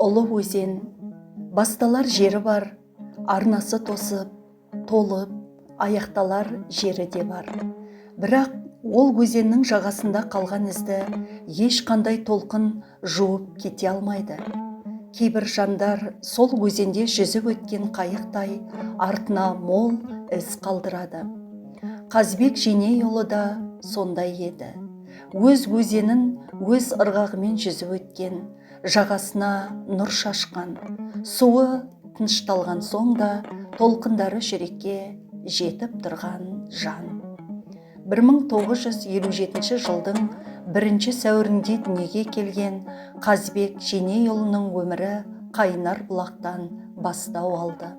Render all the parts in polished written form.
Ұлы өзен, басталар жері бар, арнасы тосып, толып, аяқталар жері де бар. Бірақ ол өзеннің жағасында қалған ізді ешқандай толқын жуып кете алмайды. Кейбір жандар сол өзенде жүзіп өткен қайықтай артына мол із қалдырады. Қазбек Женейұлы да сондай еді. Өз өзенін өз ырғағымен жүзіп өткен, жағасына нұр шашқан, суы тынышталған соң да толқындары жүрекке жетіп тұрған жан. 1957 жылдың 1 сәуірінде дүниеге келген Қазбек Женейұлының өмірі Қайнар бұлақтан бастау алды.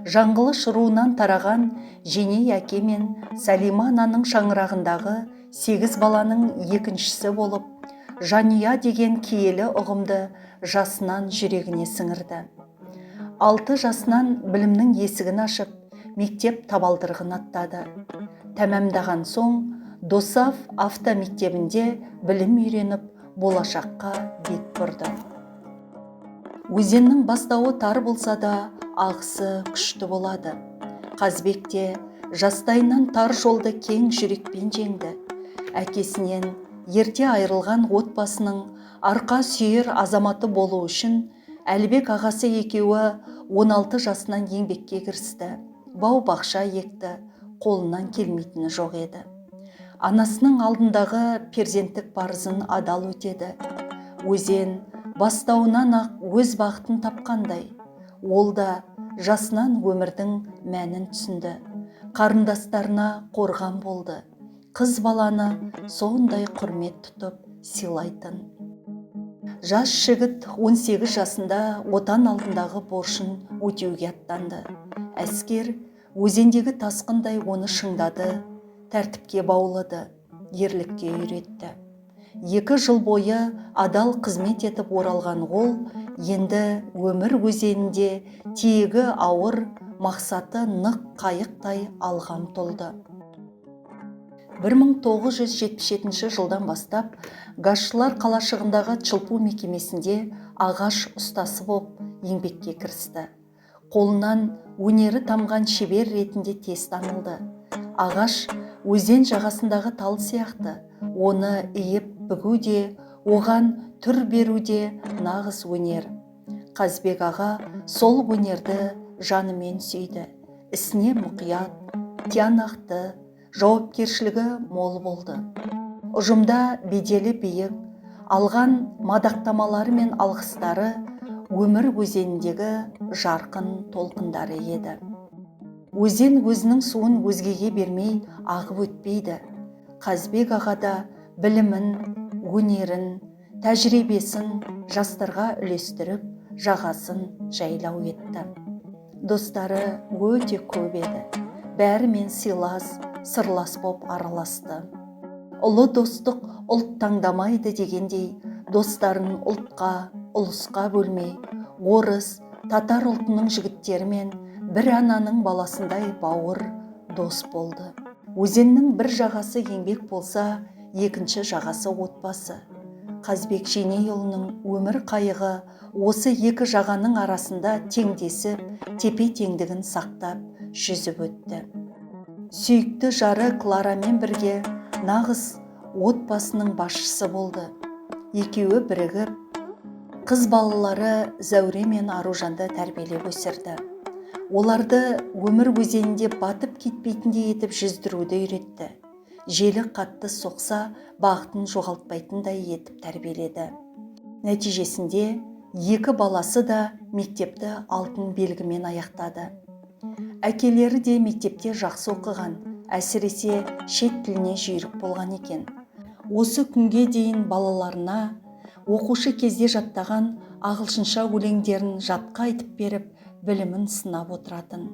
Жаңғылыш руынан тараған Женей әке мен Сәлима ананың шаңырағындағы 8 баланың екіншісі болып, Жания деген киелі ұғымды жасынан жүрегіне сіңірді. 6 жасынан білімнің есігін ашып, мектеп табалдырығын аттады. Тәмамдаған соң Досав автомектебінде білім үйреніп, болашаққа бет бұрды. Өзеннің бастауы тар болса да, ағысы күшті болады. Қазбекте жастайынан тар жолды кең жүрекпен жеңді. Әкесінен ерте айырылған отбасының арқа сүйер азаматы болу үшін Әлбек ағасы екеуі 16 жасынан еңбекке кірісті. Бау-бақша екті, қолынан келмейтіні жоқ еді. Анасының алдындағы перзенттік парызын адал өтеді. Өзен бастауынан ақ өз бақытын тапқандай. Ол да жасынан өмірдің мәнін түсінді. Қарындастарына қорған болды. Қыз баланы сондай құрмет тұтып сыйлайтын. Жас жігіт 18 жасында отан алдындағы борышын өтеуге аттанды. Әскер өзендегі тасқындай оны шыңдады, тәртіпке баулады, ерлікке үйретті. 2 жыл бойы адал қызмет етіп оралған ол енді өмір өзенінде тиегі ауыр, мақсаты нық қайықтай алға ұмтылды. 1977 жылдан бастап Газшылар қалашығындағы Чылпу мекемесінде ағаш ұстасы болып еңбекке кірісті. Қолынан өнері тамған шебер ретінде тез танылды. Ағаш өзен жағасындағы тал сияқты, оны иіп бүгу де, оған түр беру де нағыз өнер. Қазбек аға сол өнерді жанымен сүйді. Ісіне мұқият, тиянақты, жауапкершілігі мол болды. Ұжымда беделі биік, алған мадақтамалары мен алғыстары өмір өзеніндегі жарқын толқындары еді. Өзен өзінің суын өзгеге бермей ағып өтпейді. Қазбек ағада білімін, өнерін, тәжірибесін жастарға үлестіріп, жағасын жайлау етті. Достары өте көп еді. Бәрімен сыйлас, сырлас боп араласты. Ұлы достық ұлт таңдамайды дегендей, достарын ұлтқа, ұлысқа бөлмей, орыс, татар ұлтының жігіттерімен бір ананың баласындай бауыр дос болды. Өзеннің бір жағасы еңбек болса, екінші жағасы отбасы. Қазбек Женейұлының өмір қайығы осы екі жағаның арасында теңдесіп, тепе-теңдігін сақтап, жүзіп өтті. Сүйікті жары Кларамен бірге нағыз отбасының басшысы болды. Екеуі бірігіп, қыз балалары Зәуре мен Аружанды тәрбиелеп өсірді. Оларды өмір өзенінде батып кетпейтіндей етіп жүздіруді үйретті. Желі қатты соқса, бағытын жоғалтпайтындай етіп тәрбиеледі. Нәтижесінде 2 баласы да мектепті алтын белгімен аяқтады. Әкелері де мектепте жақсы оқыған, әсіресе шет тіліне жүйрік болған екен. Осы күнге дейін балаларына оқушы кезде жаттаған ағылшынша өлеңдерін жатқа айтып беріп, білімін сынап отыратын.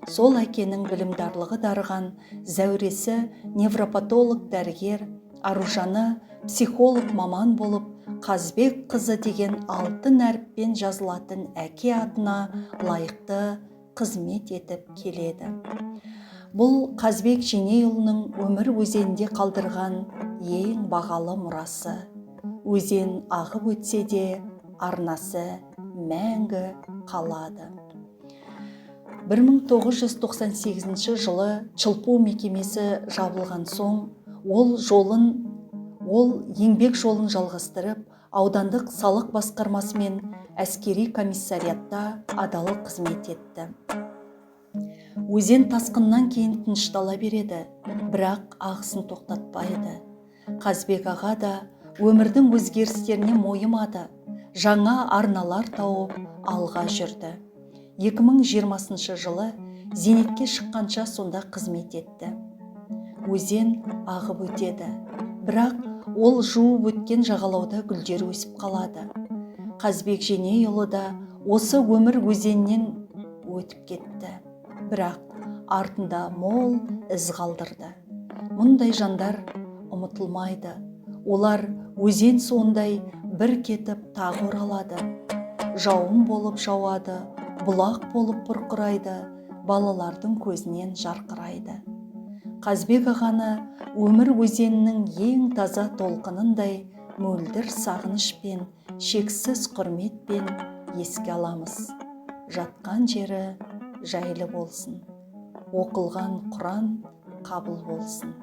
Сол әкенің білімдарлығы дарыған Зәуресі невропатолог дәрігер, Аружаны психолог маман болып, Қазбек қызы деген алтын әріппен жазылатын әке атына лайықты қызмет етіп келеді. Бұл Қазбек Женейұлының өмір өзенінде қалдырған ең бағалы мұрасы. Өзен ағып өтсе де, арнасы мәңгі қалады. 1998 жылы Чылпу мекемесі жабылған соң, ол еңбек жолын жалғастырып, аудандық салық басқармасы мен әскери комиссариатта адал қызмет етті. Өзен тасқыннан кейін тыныштала береді, бірақ ағысын тоқтатпайды. Қазбек аға да өмірдің өзгерістеріне мойымады, жаңа арналар тауып алға жүрді. 2020 жылы зейнетке шыққанша сонда қызмет етті. Өзен ағып өтеді, бірақ ол жуып өткен жағалауда гүлдер өсіп қалады. Қазбек Женейұлы да осы өмір өзеннен өтіп кетті, бірақ артында мол із қалдырды. Мұндай жандар ұмытылмайды. Олар өзен суындай бір кетіп тағы оралады. Жауын болып жауады, бұлақ болып бұрқырайды, балалардың көзінен жарқырайды. Қазбек ағаны өмір өзенінің ең таза толқынындай мөлдір сағынышпен, шексіз құрметпен еске аламыз. Жатқан жері жайлы болсын, оқылған Құран қабыл болсын.